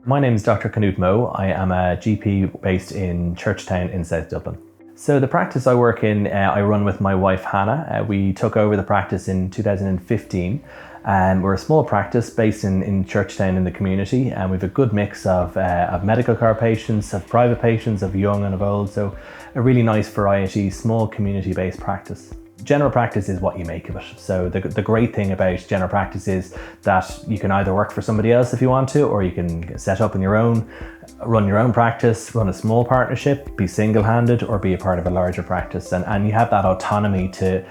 My name is Dr. Knut Moe. I am a GP based in Churchtown in South Dublin. So the practice I work in, I run with my wife Hannah. We took over the practice in 2015. We're a small practice based in Churchtown in the community, and we have a good mix of medical care patients, of private patients, of young and of old. So a really nice variety, small community-based practice. General practice is what you make of it. So the great thing about general practice is that you can either work for somebody else if you want to, or you can set up on your own, run your own practice, run a small partnership, be single-handed, or be a part of a larger practice. And you have that autonomy to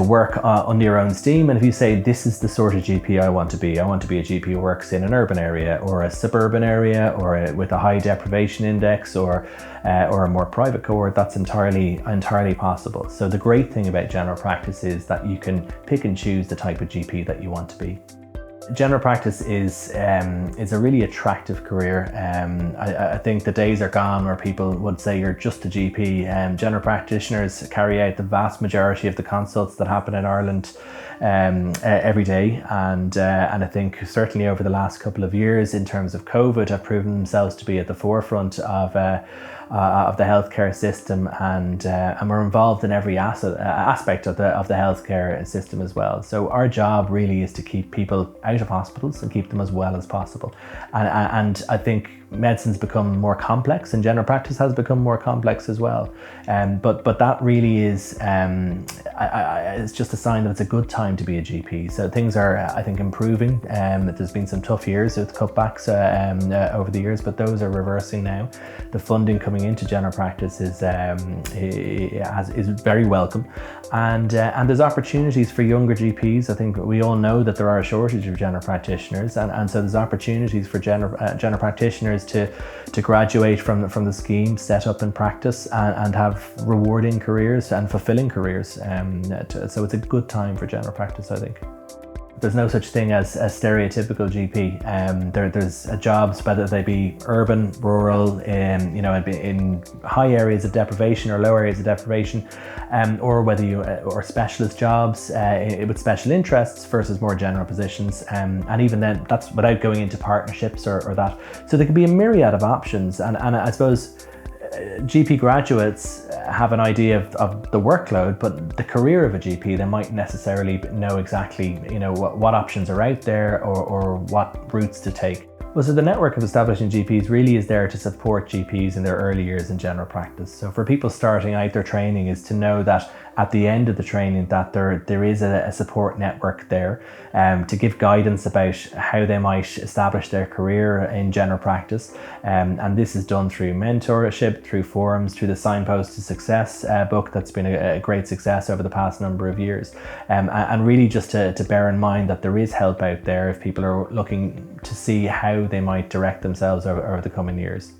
work under your own steam. And if you say, this is the sort of GP I want to be a GP who works in an urban area or a suburban area or with a high deprivation index or a more private cohort, that's entirely possible. So the great thing about general practice is that you can pick and choose the type of GP that you want to be. General practice is a really attractive career. I think the days are gone where people would say you're just a GP. General practitioners carry out the vast majority of the consults that happen in Ireland every day, and I think certainly over the last couple of years, in terms of COVID, have proven themselves to be at the forefront of the healthcare system, and we're involved in every aspect of the healthcare system as well. So our job really is to keep people out of hospitals and keep them as well as possible. And I think medicine's become more complex, and general practice has become more complex as well. But that really is it's just a sign that it's a good time to be a GP. So things are, I think, improving. There's been some tough years with cutbacks over the years, but those are reversing now. The funding coming into general practice is very welcome, and there's opportunities for younger GPs. I think we all know that there are a shortage of general practitioners, and so there's opportunities for general practitioners to graduate from the scheme, set up in practice, and have rewarding careers and fulfilling careers. So it's a good time for general practice, I think. There's no such thing as a stereotypical GP. There's jobs, whether they be urban, rural, in high areas of deprivation or low areas of deprivation, or whether or specialist jobs with special interests versus more general positions. And even then, that's without going into partnerships or that. So there can be a myriad of options, and I suppose GP graduates have an idea of the workload, but the career of a GP, they might necessarily know exactly, what options are out there or what routes to take. Well, so the network of establishing GPs really is there to support GPs in their early years in general practice. So for people starting out their training, is to know that at the end of the training that there is a support network there to give guidance about how they might establish their career in general practice. And this is done through mentorship, through forums, through the Signpost to Success book that's been a great success over the past number of years. And really just to bear in mind that there is help out there if people are looking to see how they might direct themselves over the coming years.